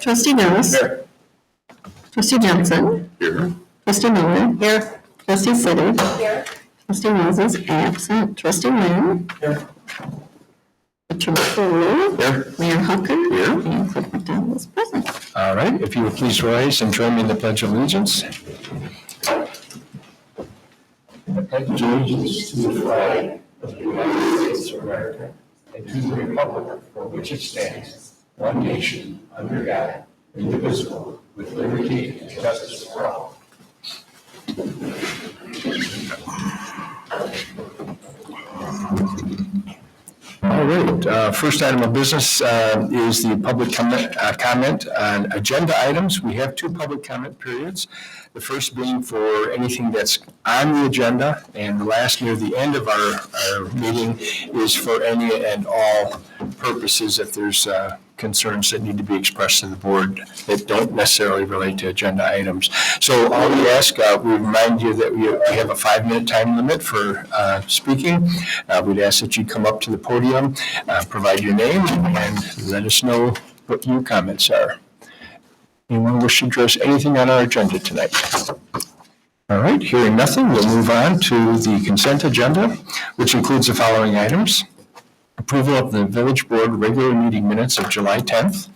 Trustee Gillis. Here. Trustee Johnson. Here. Trustee Miller. Here. Trustee Sitter. Here. Trustee Moses absent. Trustee Wynn. Here. Richard Fuller. Here. Mayor Hucker. Here. And Clerk McDonald is present. All right, if you would please rise and join me in the Pledge of Allegiance. I pledge allegiance to the flag of the United States of America and to the republic for which it stands, one nation, under God, indivisible, with liberty and justice for all. All right, first item of business is the public comment on agenda items. We have two public comment periods. The first being for anything that's on the agenda, and the last near the end of our meeting is for any and all purposes if there's concerns that need to be expressed to the board that don't necessarily relate to agenda items. So all we ask, we remind you that we have a 5-minute time limit for speaking. We'd ask that you come up to the podium, provide your name, and let us know what your comments are. Anyone wish to address anything on our agenda tonight? All right, hearing nothing, we'll move on to the consent agenda, which includes the following items. Approval of the Village Board regular meeting minutes of July 10th.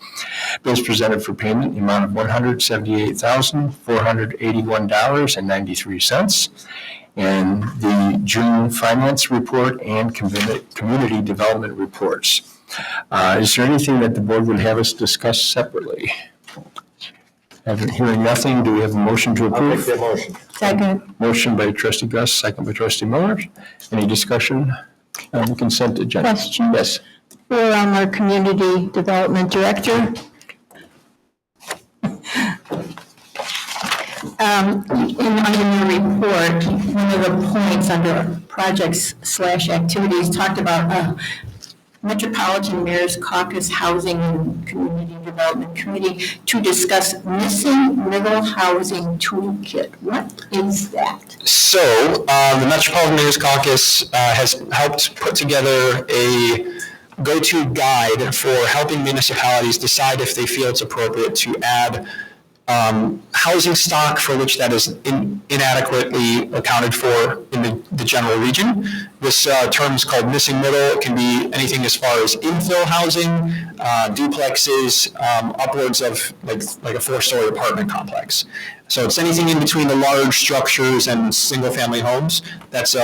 Bills presented for payment in the amount of $178,481.93. And the June finance report and community development reports. Is there anything that the board would have us discuss separately? Hearing nothing, do we have a motion to approve? I'll make that motion. Second. Motion by Trustee Gus, second by Trustee Miller. Any discussion on the consent agenda? Question. Yes. For our Community Development Director. Under your report, one of the points under projects/activities talked about Metropolitan Mayor's Caucus Housing and Community Development Committee to discuss missing middle housing toolkit. What is that? So, the Metropolitan Mayor's Caucus has helped put together a go-to guide for helping municipalities decide if they feel it's appropriate to add housing stock for which that is inadequately accounted for in the general region. This term is called missing middle. It can be anything as far as infill housing, duplexes, upwards of like a 4-story apartment complex. So it's anything in between the large structures and single-family homes. That's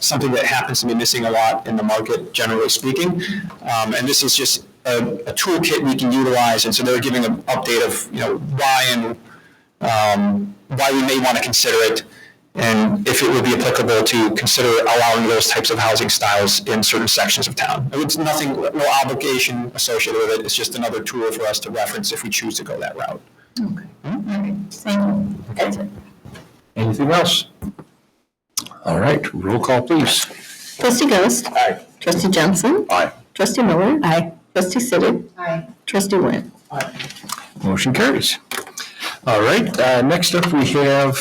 something that happens to be missing a lot in the market, generally speaking. And this is just a toolkit we can utilize, and so they're giving an update of why we may want to consider it, and if it would be applicable to consider allowing those types of housing styles in certain sections of town. It's nothing, no obligation associated with it. It's just another tool for us to reference if we choose to go that route. Okay. All right. Thank you. That's it. Anything else? All right, roll call, please. Trustee Ghost. Aye. Trustee Johnson. Aye. Trustee Miller. Aye. Trustee Sitter. Aye. Trustee Wynn. Motion carries. All right, next up we have,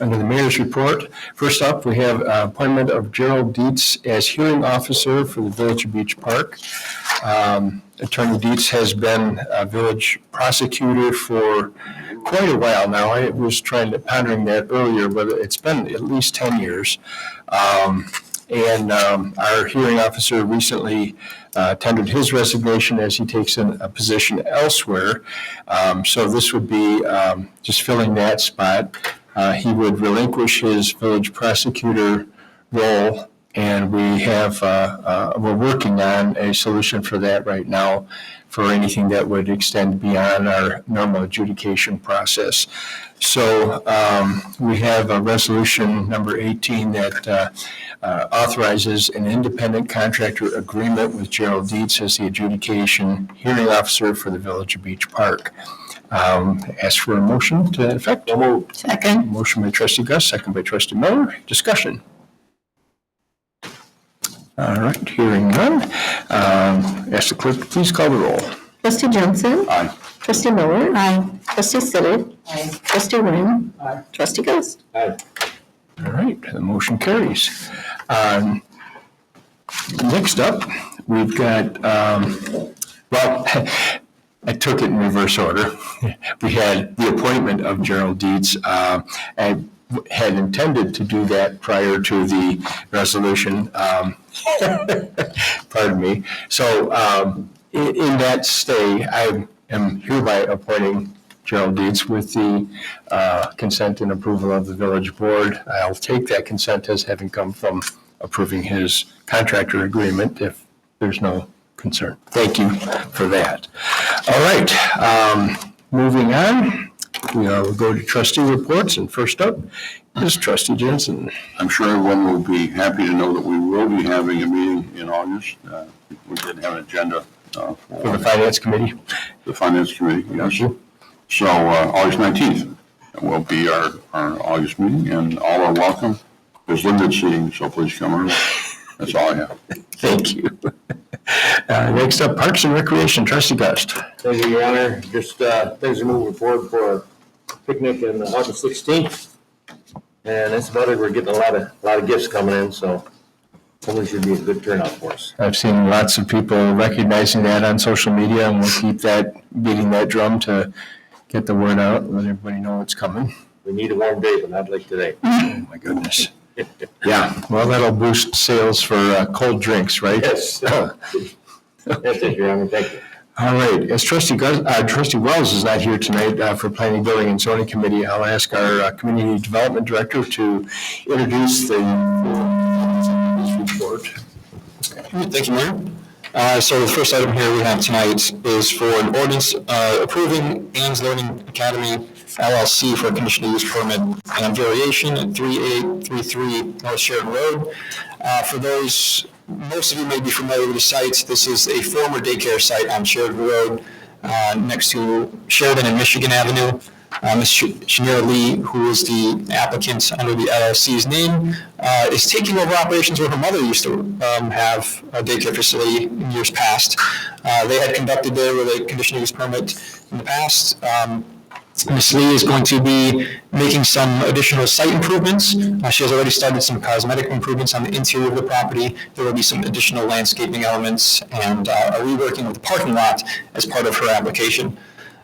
under the mayor's report, first up we have appointment of Gerald Dietz as hearing officer for the Village of Beach Park. Attorney Dietz has been a village prosecutor for quite a while now. I was pondering that earlier, but it's been at least 10 years. And our hearing officer recently tendered his resignation as he takes a position elsewhere. So this would be just filling that spot. He would relinquish his village prosecutor role, and we're working on a solution for that right now for anything that would extend beyond our normal adjudication process. So we have a resolution number 18 that authorizes an independent contractor agreement with Gerald Dietz as the adjudication hearing officer for the Village of Beach Park. Ask for a motion to that effect. Second. Motion by Trustee Gus, second by Trustee Miller. Discussion. All right, hearing none. Ask the clerk to please call the roll. Trustee Johnson. Aye. Trustee Miller. Aye. Trustee Sitter. Aye. Trustee Wynn. Aye. Trustee Ghost. Aye. All right, the motion carries. Next up, we've got, I took it in reverse order. We had the appointment of Gerald Dietz. I had intended to do that prior to the resolution. Pardon me. So in that stay, I am hereby appointing Gerald Dietz with the consent and approval of the village board. I'll take that consent as having come from approving his contractor agreement if there's no concern. Thank you for that. All right, moving on. We'll go to trustee reports, and first up is trustee Jensen. I'm sure everyone will be happy to know that we will be having a meeting in August. We did have an agenda For the finance committee. the Finance Committee, yes. So August 19th will be our August meeting, and all are welcome. There's limited seating, so please come early. That's all I have. Thank you. Next up, Parks and Recreation, trustee Gust. Thank you, Your Honor. Just things are moving forward for a picnic on August 16th. And that's about it. We're getting a lot of gifts coming in, so hopefully should be a good turnout for us. I've seen lots of people recognizing that on social media, and we'll keep beating that drum to get the word out, let everybody know it's coming. We need a warm day, but not like today. Oh, my goodness. Yeah, well, that'll boost sales for cold drinks, right? Yes. That's it, Your Honor. Thank you. All right, as trustee Wells is not here tonight for Planning, Building, and Zoning Committee, I'll ask our Community Development Director to introduce the report. Thank you, Mayor. So the first item here we have tonight is for an ordinance approving Ann's Learning Academy LLC for a conditional use permit and variation at 3833 North Sheridan Road. For those, most of you may be familiar with the site. This is a former daycare site on Sheridan Road next to Sheridan and Michigan Avenue. Ms. Shanira Lee, who is the applicant under the LLC's name, is taking over operations where her mother used to have a daycare facility in years past. They had conducted there with a conditional use permit in the past. Ms. Lee is going to be making some additional site improvements. She has already started some cosmetic improvements on the interior of the property. There will be some additional landscaping elements and a reworking of the parking lot as part of her application.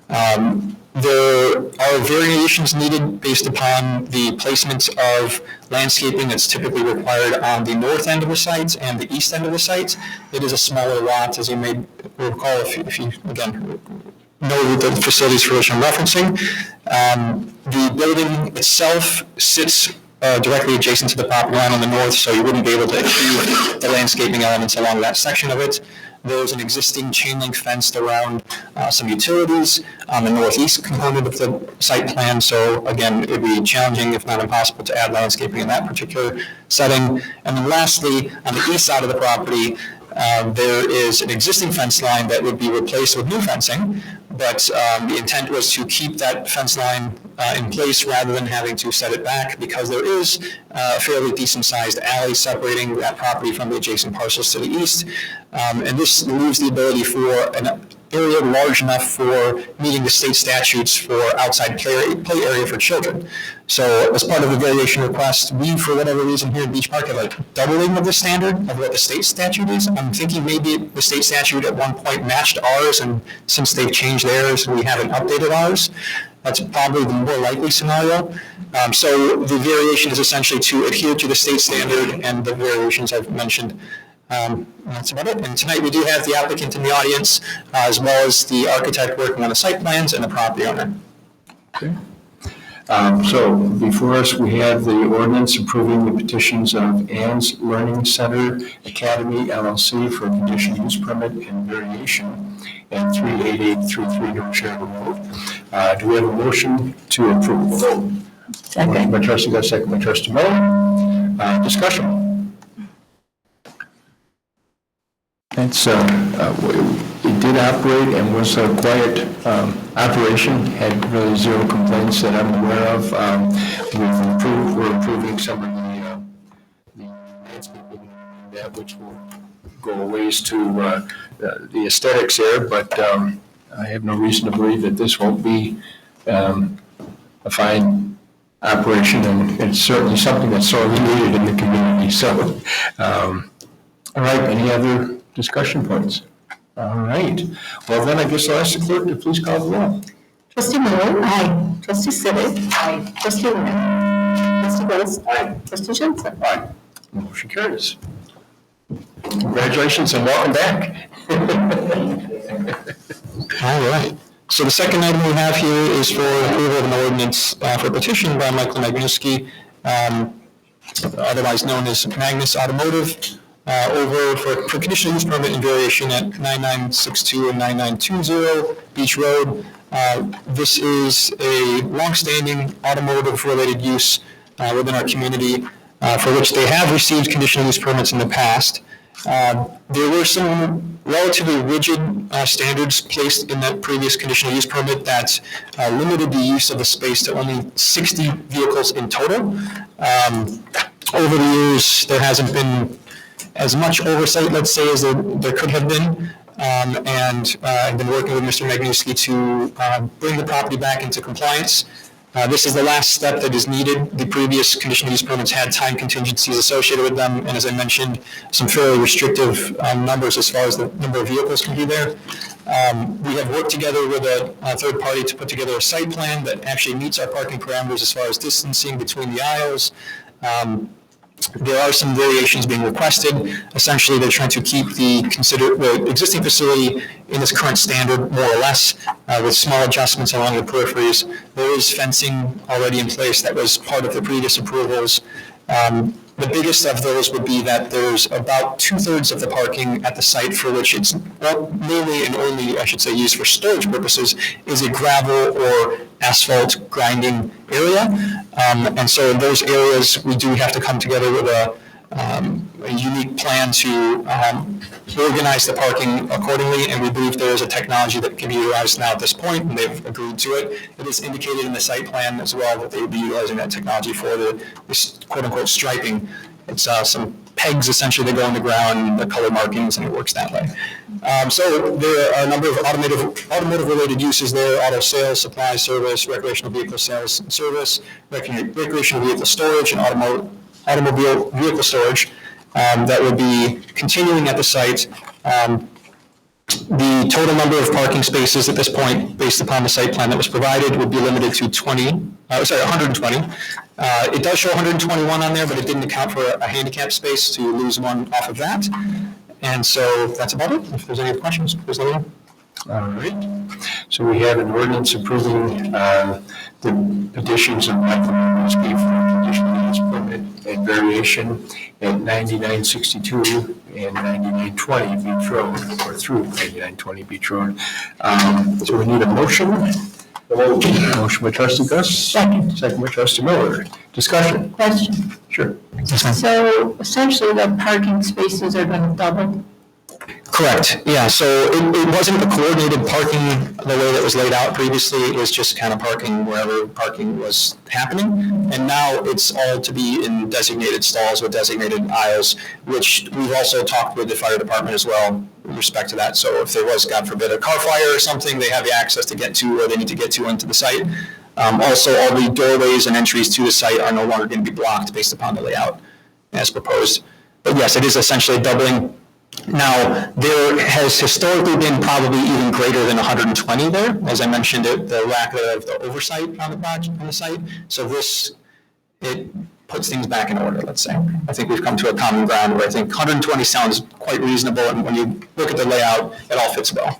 There are variations needed based upon the placement of landscaping that's typically required on the north end of the site and the east end of the site. It is a smaller lot, as you may recall if you again, know the facilities for which I'm referencing. The building itself sits directly adjacent to the property line on the north, so you wouldn't be able to achieve the landscaping elements along that section of it. There's an existing chain link fence around some utilities on the northeast component of the site plan. So again, it'd be challenging, if not impossible, to add landscaping in that particular setting. And then lastly, on the east side of the property, there is an existing fence line that would be replaced with new fencing, but the intent was to keep that fence line in place rather than having to set it back, because there is a fairly decent-sized alley separating that property from the adjacent parcels to the east. And this leaves the ability for an area large enough for meeting the state statutes for outside play area for children. So as part of the variation request, we, for whatever reason here at Beach Park, have a doubling of the standard of what the state statute is. I'm thinking maybe the state statute at one point matched ours, and since they've changed theirs, we haven't updated ours. That's probably the more likely scenario. So the variation is essentially to adhere to the state standard and the variations I've mentioned. That's about it. And tonight we do have the applicant in the audience, as well as the architect working on the site plans and the property owner. Okay. So before us, we have the ordinance approving the petitions of Ann's Learning Center Academy LLC for a conditional use permit and variation at 38833 North Sheridan Road. Do we have a motion to approve? Motion Second. by trustee Gus, second by trustee Miller. Discussion. It's, it did operate and was a quiet operation, had really zero complaints that I'm aware of. We're improving some of the landscaping, that which will go a ways to the aesthetics there, but I have no reason to believe that this won't be a fine operation, and it's certainly something that's sorely needed in the community. So, all right, any other discussion points? All right. Well, then I guess I'll ask the clerk to please call the roll. Trustee Miller? Aye. Trustee Sidik? Aye. Trustee Land? Trustee Gross? Aye. Trustee Jensen? Aye. Motion carries. Congratulations and welcome back. All right. So the second item we have here is for approval of an ordinance for a petition by Michael Magnuski, otherwise known as Magnus Automotive, over for conditional use permit and variation at 9962 and 9920 Beach Road. This is a longstanding automotive-related use within our community for which they have received conditional use permits in the past. There were some relatively rigid standards placed in that previous conditional use permit that limited the use of the space to only 60 vehicles in total. Over the years, there hasn't been as much oversight, let's say, as there could have been. And I've been working with Mr. Magnuski to bring the property back into compliance. This is the last step that is needed. The previous conditional use permits had time contingencies associated with them, and as I mentioned, some fairly restrictive numbers as far as the number of vehicles can be there. We have worked together with a third party to put together a site plan that actually meets our parking parameters as far as distancing between the aisles. There are some variations being requested. Essentially, they're trying to keep the existing facility in its current standard, more or less, with small adjustments along the peripheries. There is fencing already in place that was part of the previous approvals. The biggest of those would be that there's about 2/3 of the parking at the site for which it's mainly and only, I should say, used for storage purposes, is a gravel or asphalt grinding area. And so in those areas, we do have to come together with a unique plan to organize the parking accordingly, and we believe there is a technology that can be utilized now at this point, and they've agreed to it. It is indicated in the site plan as well that they would be utilizing that technology for this quote-unquote striping. It's some pegs essentially that go on the ground, the color markings, and it works that way. So there are a number of automotive-related uses there: auto sales, supply service, recreational vehicle sales and service, recreational vehicle storage, and automobile vehicle storage that would be continuing at the site. The total number of parking spaces at this point, based upon the site plan that was provided, would be limited to 120. It does show 121 on there, but it didn't account for a handicap space to lose one off of that. And so that's about it. If there's any questions, please let me know. All right. So we have an ordinance approving the petitions of Michael Magnuski for conditional use permit and variation at 9962 and 9920 Beach Road, or through 9920 Beach Road. So we need a motion. Motion by Trustee Gus. Second. Second by Trustee Miller. Discussion. Question. Sure. So essentially, the parking spaces are going to double? Correct, yeah, so it wasn't a coordinated parking the way that was laid out previously. It was just kind of parking wherever parking was happening. And now it's all to be in designated stalls with designated aisles, which we've also talked with the fire department as well with respect to that. So if there was, God forbid, a car fire or something, they have the access to get to where they need to get to into the site. Also, all the doorways and entries to the site are no longer going to be blocked based upon the layout as proposed. But yes, it is essentially doubling. Now, there has historically been probably even greater than 120 there. As I mentioned, the lack of the oversight on the site. So it puts things back in order, let's say. I think we've come to a common ground where I think 120 sounds quite reasonable, and when you look at the layout, it all fits well.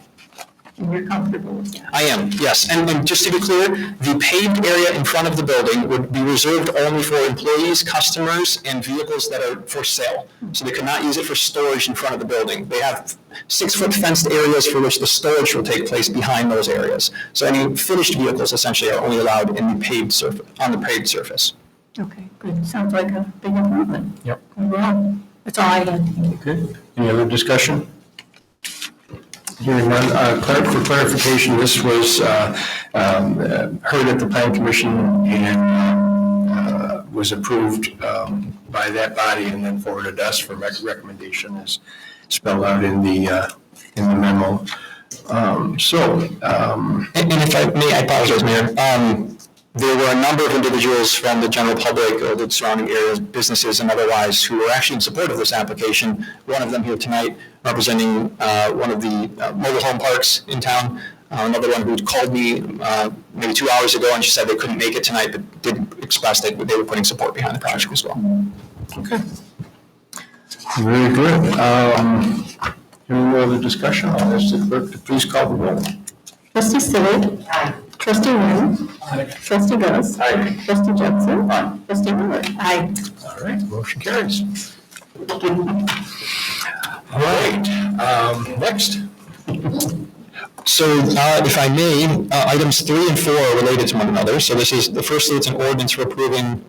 And you're comfortable with that? I am, yes. And just to be clear, the paved area in front of the building would be reserved only for employees, customers, and vehicles that are for sale. So they could not use it for storage in front of the building. They have 6-foot fenced areas for which the storage will take place behind those areas. So any finished vehicles essentially are only allowed in the paved surface. Okay, good. Sounds like a big improvement. Yep. Overall. That's all I had. Okay. Any other discussion? Hearing none. For clarification, this was heard at the Plan Commission and was approved by that body and then forwarded us for recommendation as spelled out in the memo. And if I may, I apologize, Mayor. there were a number of individuals from the general public or the surrounding areas, businesses and otherwise, who were actually in support of this application. One of them here tonight representing one of the mobile home parks in town. Another one who called me maybe 2 hours ago, and she said they couldn't make it tonight, but did express that they were putting support behind the project as well. Okay. Very good. Any more other discussion? I'll ask the clerk to please call the roll. Trustee Stewart. Aye. Trustee Wynn. Aye. Trustee Gus. Aye. Trustee Judson. Aye. Trustee Miller. Aye. All right, motion carries. All right, next. So if I may, items 3 and 4 are related to one another. So this is, the first is an ordinance for approving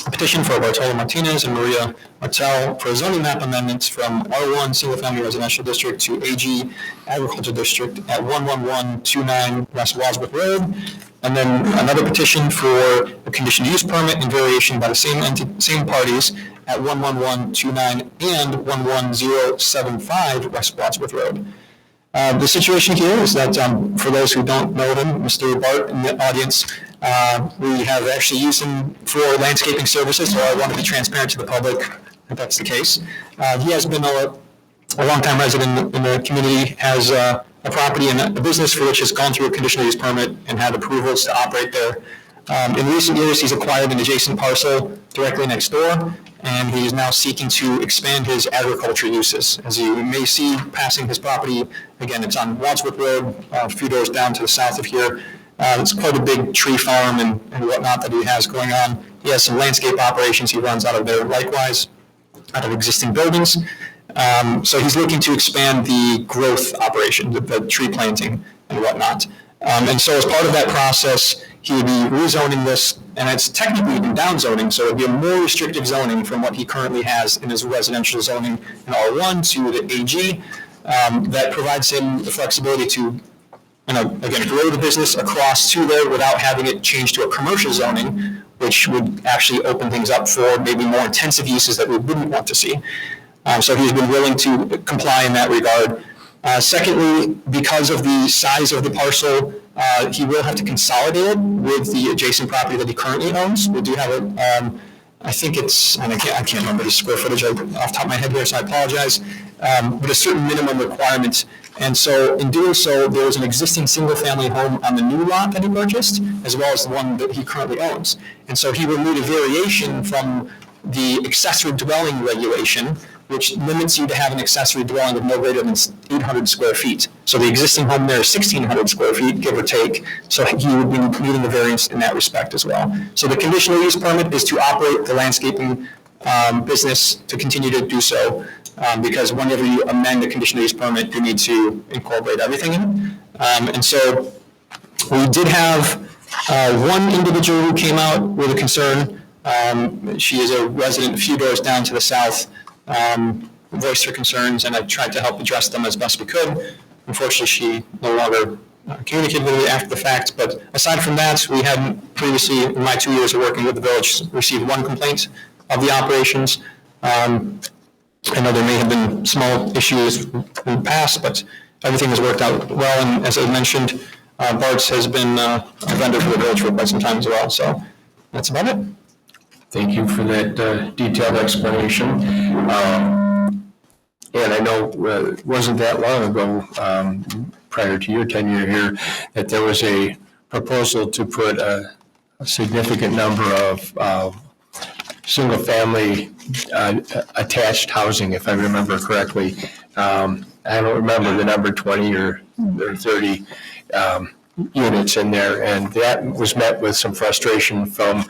a petition for Bartolo Martinez and Maria Martel for zoning map amendments from R1 Single Family Residential District to AG Agriculture District at 11129 West Wadsworth Road. And then another petition for a conditional use permit and variation by the same parties at 11129 and 11075 West Wadsworth Road. The situation here is that, for those who don't know him, Mr. Bart in the audience, we have actually used him for landscaping services, so I want to be transparent to the public if that's the case. He has been a longtime resident in the community, has a property and a business for which has gone through a conditional use permit and had approvals to operate there. In recent years, he's acquired an adjacent parcel directly next door, and he is now seeking to expand his agriculture uses. As you may see passing his property, again, it's on Wadsworth Road, a few doors down to the south of here. It's quite a big tree farm and whatnot that he has going on. He has some landscape operations he runs out of there likewise, out of existing buildings. So he's looking to expand the growth operation, the tree planting and whatnot. And so as part of that process, he would be rezoning this, and it's technically even downzoning, so it would be a more restrictive zoning from what he currently has in his residential zoning in R1 to the AG, that provides him the flexibility to, again, grow the business across to there without having it change to a commercial zoning, which would actually open things up for maybe more intensive uses that we wouldn't want to see. So he's been willing to comply in that regard. Secondly, because of the size of the parcel, he will have to consolidate it with the adjacent property that he currently owns. We do have it, I think it's, and I can't remember the square footage off the top of my head here, so I apologize, but a certain minimum requirement. And so in doing so, there is an existing single-family home on the new lot that he purchased, as well as the one that he currently owns. And so he will need a variation from the accessory dwelling regulation, which limits you to have an accessory dwelling of no greater than 800 square feet. So the existing home there is 1,600 square feet, give or take. So he would be needing the variance in that respect as well. So the conditional use permit is to operate the landscaping business, to continue to do so, because whenever you amend a conditional use permit, you need to incorporate everything in it. And so we did have one individual who came out with a concern. She is a resident a few doors down to the south. Voiced her concerns, and I tried to help address them as best we could. Unfortunately, she no longer communicated with me after the fact, but aside from that, we hadn't previously, in my 2 years of working with the village, received one complaint of the operations. I know there may have been small issues in the past, but everything has worked out well, and as I mentioned, Bart's has been a vendor for the village for quite some time as well, so that's about it. Thank you for that detailed explanation. And I know it wasn't that long ago, prior to your tenure here, that there was a proposal to put a significant number of single-family attached housing, if I remember correctly. I don't remember the number 20 or 30 units in there, and that was met with some frustration from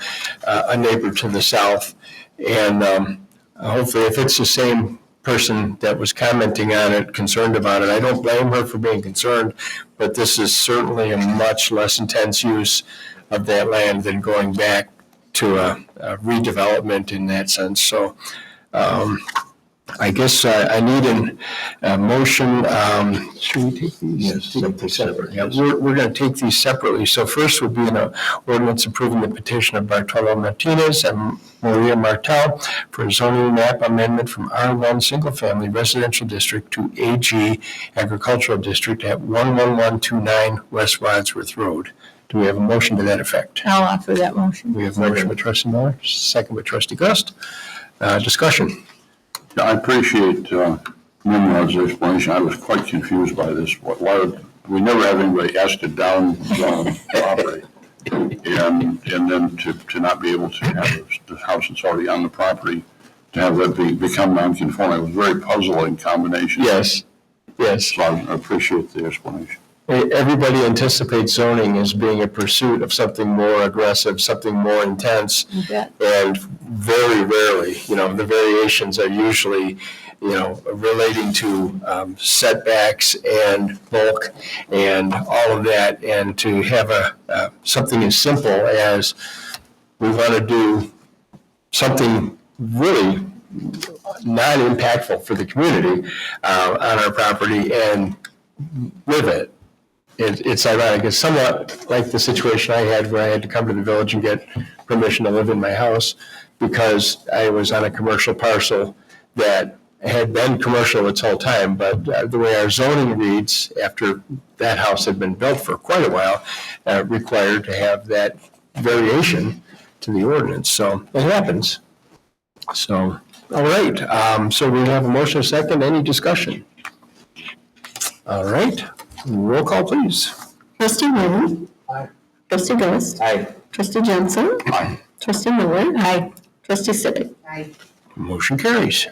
a neighbor to the south. And hopefully, if it's the same person that was commenting on it, concerned about it, I don't blame her for being concerned, but this is certainly a much less intense use of that land than going back to a redevelopment in that sense. So I guess I need a motion. Should we take these? Yes, separate. Yeah, we're going to take these separately. So first would be an ordinance approving the petition of Bartolo Martinez and Maria Martel for a zoning map amendment from R1 Single Family Residential District to AG Agricultural District at 11129 West Wadsworth Road. Do we have a motion to that effect? I'll offer that motion. We have a motion by trustee Miller, second by trustee Gust. Discussion. Yeah, I appreciate Nimrod's explanation. I was quite confused by this. Why would, we never have anybody ask to down zone property. And then to not be able to have the house that's already on the property, to have that become non-conforming. It was a very puzzling combination. Yes. So I appreciate the explanation. Everybody anticipates zoning as being a pursuit of something more aggressive, something more intense. You bet. And very rarely, the variations are usually, relating to setbacks and bulk and all of that. And to have something as simple as we want to do something really non-impactful for the community on our property and live it. It's ironic. It's somewhat like the situation I had where I had to come to the village and get permission to live in my house because I was on a commercial parcel that had been commercial its whole time, but the way our zoning reads, after that house had been built for quite a while, required to have that variation to the ordinance. So it happens. So, all right. So we have a motion, a second. Any discussion? All right. Roll call, please. Trustee Miller? Aye. Trustee Gust? Aye. Trustee Jensen? Aye. Trustee Miller? Aye. Trustee Sidik? Aye. Motion carries.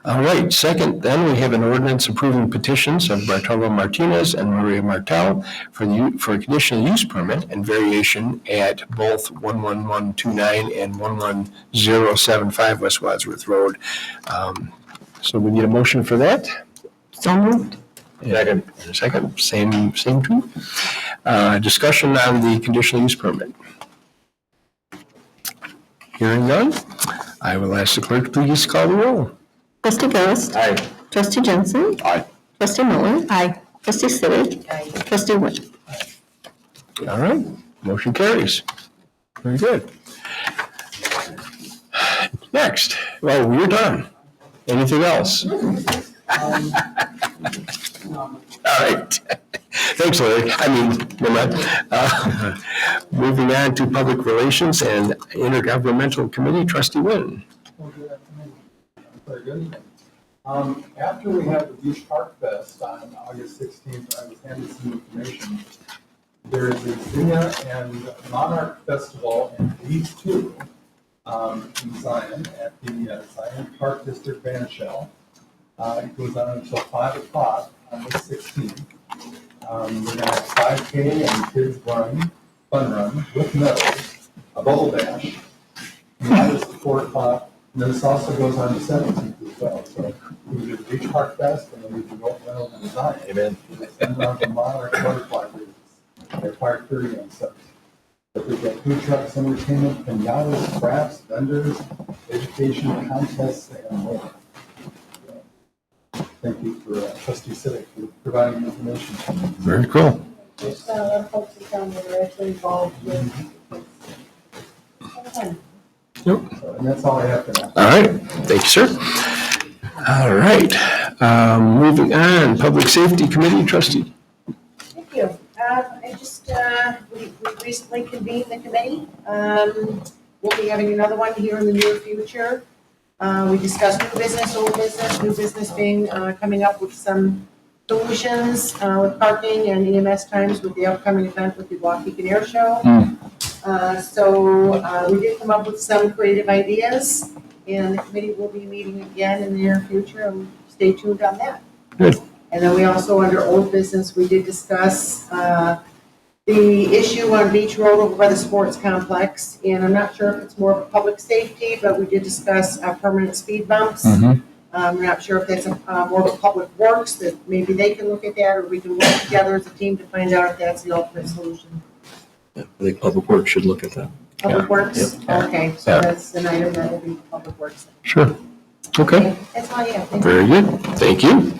All right, second, then we have an ordinance approving petitions of Bartolo Martinez and Maria Martel for a conditional use permit and variation at both 11129 and 11075 West Wadsworth Road. So we need a motion for that? So moved. Second. Second, same two. Discussion on the conditional use permit. Hearing none, I will ask the clerk to please call the roll. Trustee Gust? Aye. Trustee Jensen? Aye. Trustee Miller? Aye. Trustee Sidik? Aye. Trustee Witt? All right, motion carries. Very good. Next, well, we're done. Anything else? All right. Thanks, Larry. Never mind. Moving on to public relations and intergovernmental committee, trustee Wynn. Very good. After we had the Beach Park Fest on August 16th, I was handed some information. There is a Zinnia and Monarch Festival in Phase 2 in Zion at the Zion Park District Band Shell. It goes on until 5 o'clock on the 16th. We're going to have 5K and kids run, fun run with medals, a bubble dash. And that is at 4 o'clock. And then this also goes on the 17th as well. So we do the Beach Park Fest and then we do Oak Meadow and Zion. Amen. And around the Monarch Butterfly Races at Park 30 on Sunday. But we've got food trucks, entertainment, pinatas, crafts, vendors, education, contests, and more. Thank you for Trustee Sidik for providing the information. Very cool. There's a lot of folks in town that are actually involved with this. So, and that's all I have for now. All right, thank you, sir. All right, moving on, public safety committee, trustee. Thank you. I just, we recently convened the committee. We'll be having another one here in the near future. We discussed new business, old business, new business being, coming up with some solutions with parking and EMS times with the upcoming event with the Waukegan Air Show. So we did come up with some creative ideas, and the committee will be meeting again in the near future, and stay tuned on that. Good. And then we also, under old business, we did discuss the issue on Beach Road over by the sports complex, and I'm not sure if it's more of a public safety, but we did discuss permanent speed bumps. I'm not sure if that's more of a public works, that maybe they can look at that, or we can work together as a team to find out if that's the ultimate solution. I think Public Works should look at that. Public Works? Okay, so Yeah. that's an item that will be Public Works. Sure. Okay, That's all I have. Thank you. very good, thank you.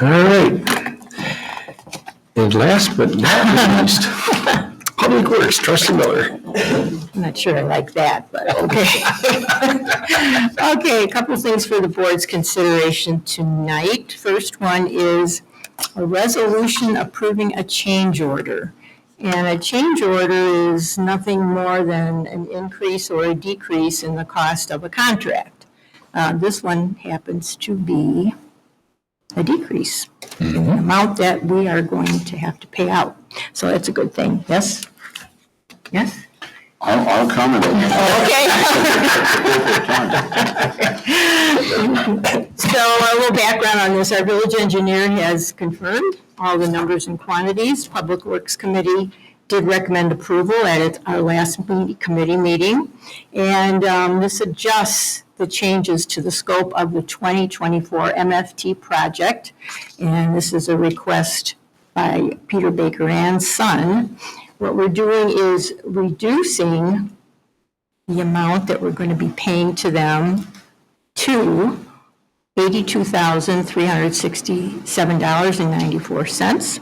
All right. And last but not least, Public Works, trustee Miller. I'm not sure I like that, but okay. Okay, a couple things for the board's consideration tonight. First one is a resolution approving a change order. And a change order is nothing more than an increase or a decrease in the cost of a contract. This one happens to be a decrease in the amount that we are going to have to pay out. So that's a good thing. Yes? Yes? I'll comment on that. Okay. So a little background on this. Our village engineer has confirmed all the numbers and quantities. Public Works Committee did recommend approval at our last committee meeting. And this adjusts the changes to the scope of the 2024 MFT project. And this is a request by Peter Baker and Son. What we're doing is reducing the amount that we're going to be paying to them to $82,367.94.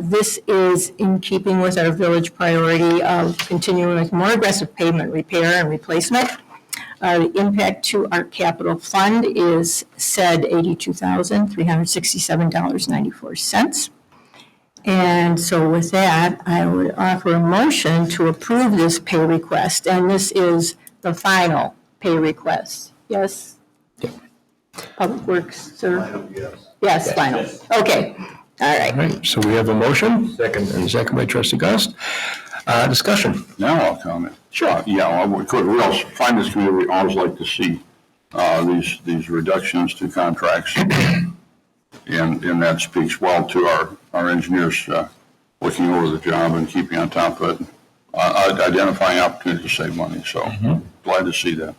This is in keeping with our village priority of continuing with more aggressive pavement repair and replacement. The impact to our capital fund is said $82,367.94. And so with that, I would offer a motion to approve this pay request, and this is the final pay request. Yes? Public Works, sir? Yes, final. Okay, all right. All right, so we have a motion. Second. And a second by trustee Gust. Discussion. Now I'll comment. Sure. Yeah, well, we also, finance committee, we always like to see these reductions to contracts. And that speaks well to our engineers looking over the job and keeping on top of it, identifying opportunities to save money. So glad to see that.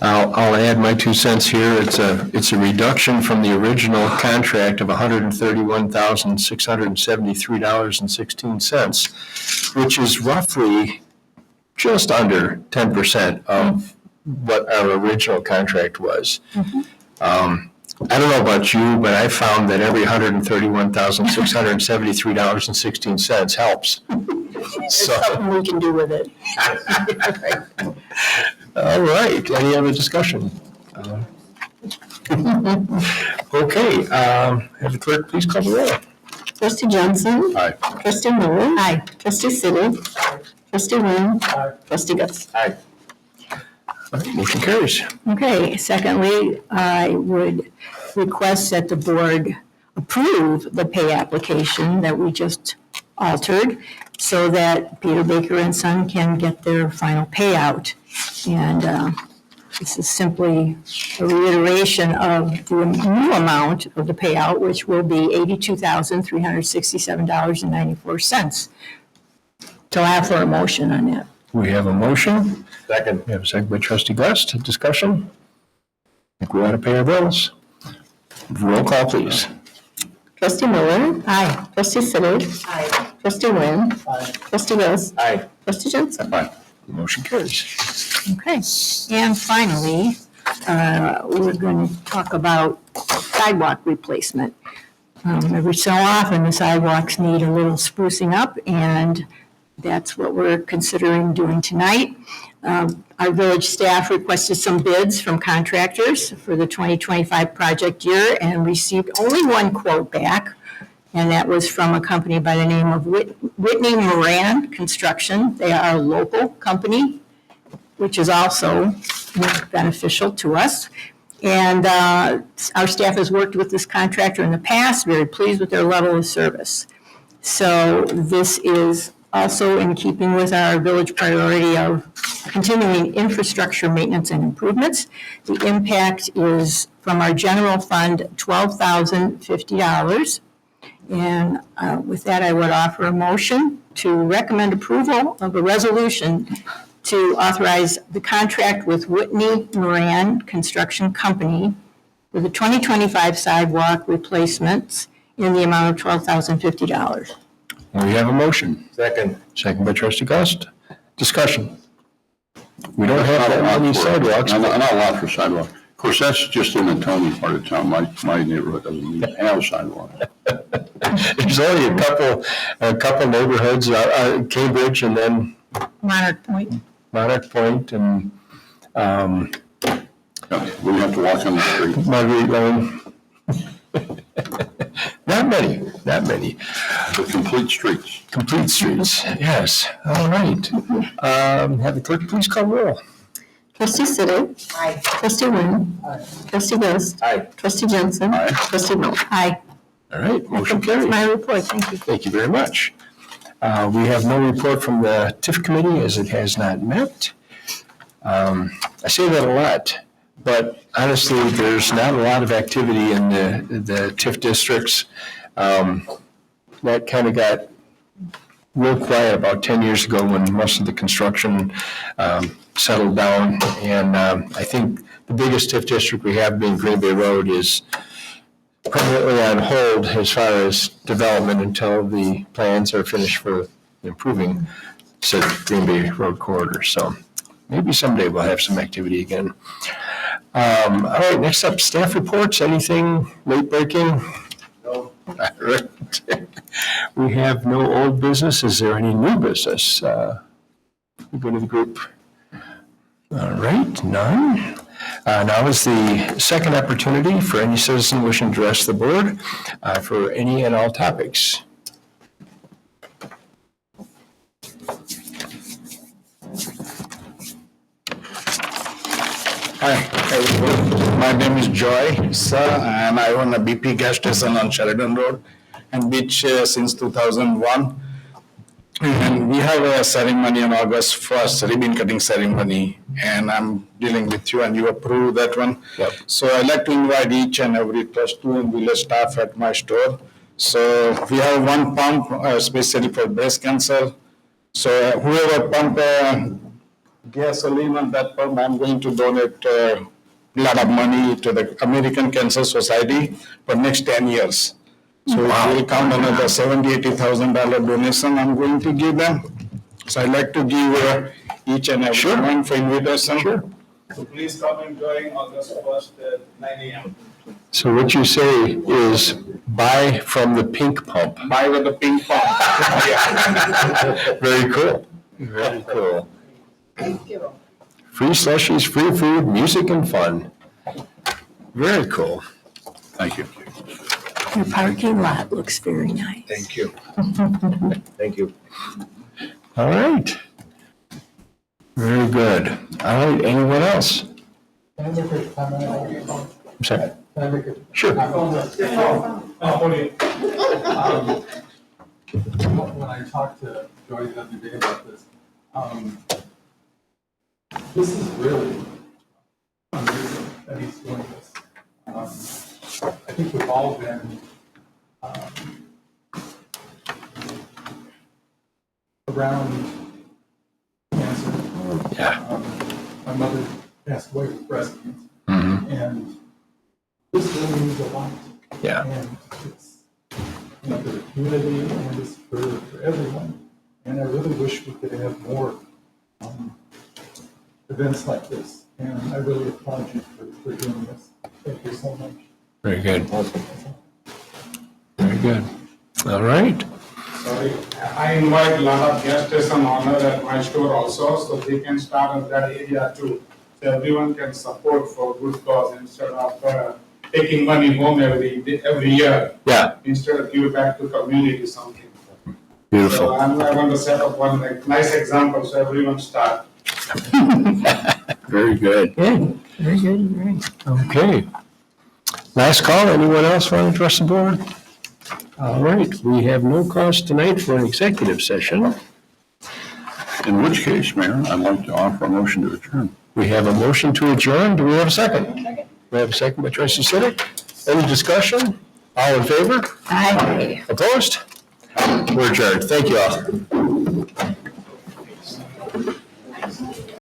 I'll add my 2 cents here. It's a reduction from the original contract of $131,673.16, which is roughly just under 10% of what our original contract was. I don't know about you, but I found that every $131,673.16 helps. There's So, something we can do with it. all right, any other discussion? Okay, have the clerk please call the roll. Trustee Johnson? Aye. Trustee Miller? Aye. Trustee Sitter? Trustee Wynn? Aye. Trustee Gus? Aye. All right, motion carries. Okay, secondly, I would request that the board approve the pay application that we just altered so that Peter Baker and Son can get their final payout. And this is simply a reiteration of the new amount of the payout, which will be $82,367.94. So I have for a motion on that. We have a motion. Second. We have a second by trustee Gust. Discussion? I think we ought to pay our bills. Roll call, please. Trustee Miller? Aye. Trustee Sitter? Aye. Trustee Wynn? Aye. Trustee Gus? Aye. Trustee Johnson? Aye. Motion carries. Okay. And finally, we're going to talk about sidewalk replacement. Every so often, the sidewalks need a little sprucing up, and that's what we're considering doing tonight. Our village staff requested some bids from contractors for the 2025 project year and received only one quote back, and that was from a company by the name of Whitney Moran Construction. They are a local company, which is also beneficial to us. And our staff has worked with this contractor in the past, very pleased with their level of service. So this is also in keeping with our village priority of continuing infrastructure maintenance and improvements. The impact is from our general fund, $12,050. And with that, I would offer a motion to recommend approval of a resolution to authorize the contract with Whitney Moran Construction Company for the 2025 sidewalk replacements in the amount of $12,050. We have a motion. Second. Second by trustee Gust. Discussion. We don't have that many sidewalks. Not a lot for sidewalk. Of course, that's just in the Tony part of town. My neighborhood doesn't even have sidewalk. There's only a couple neighborhoods, Cambridge and then Monarch Point. Monarch Point and We have to walk on the street. Marguerite Lane. Not many, not many. The complete streets. Complete streets, yes. All right. Have the clerk please call roll. Trustee Sitter. Aye. Trustee Wynn. Trustee Ghost. Aye. Trustee Jensen. Aye. Trustee Miller. Aye. All right, That motion completes carries. my report, thank you. Thank you very much. We have no report from the TIF committee as it has not met. I say that a lot, but honestly, there's not a lot of activity in the TIF districts. That kind of got real quiet about 10 years ago when most of the construction settled down. And I think the biggest TIF district we have being Green Bay Road is permanently on hold as far as development until the plans are finished for improving said Green Bay Road corridor. So maybe someday we'll have some activity again. All right, next up, staff reports. Anything late breaking? No. All right. We have no old business. Is there any new business? We go to the group. All right, none. Now is the second opportunity for any citizen wishing to address the board for any and all topics. Hi, everyone. My name is Joy, sir, and I own a BP gas station on Sheridan Road and Beach since 2001. And we have a ceremony on August 1st, ribbon cutting ceremony, and I'm dealing with you and you approve that one. Yep. So I'd like to invite each and every trustee and village staff at my store. So we have one pump especially for breast cancer. So whoever pump gasoline on that pump, I'm going to donate a lot of money to the American Cancer Society for next 10 years. So we'll count another $80,000 donation I'm going to give them. So I'd like to give each and every one for invitation. Sure. So please come and join August 1st at 9 a.m. So what you say is buy from the pink pump. Buy with the pink pump. Very cool. Very cool. Thank you. Free slushies, free food, music and fun. Very cool. Thank you. Your parking lot looks very nice. Thank you. Thank you. All right. Very good. All right, anyone else? Can I make a comment? I'm sorry. Can I make a? Sure. When I talked to Joy the other day about this, this is really amazing that he's doing this. I think we've all been around cancer. Yeah. My mother passed away with breast cancer, Mhm. and this really means a lot. Yeah. And it's, you know, for the community and it's for everyone. And I really wish we could have more events like this. And I really applaud you for doing this. Thank you so much. Very good. Very good. All right. Sorry, I invite a lot of gas station owner at my store also, so they can start in that area too. So everyone can support for good cause instead of taking money home every year, Yeah, instead of give back to community something. So beautiful. I want to set up one nice example, so everyone start. Very good. Good, very good, very. Okay. Last call. Anyone else want to address the board? All right, we have no cause tonight for an executive session. In which case, Mayor, I'd like to offer a motion to adjourn. We have a motion to adjourn. Do we have a second? We have a second by trustee Sidik. Any discussion? All in favor? Aye. Opposed? We're adjourned. Thank you all.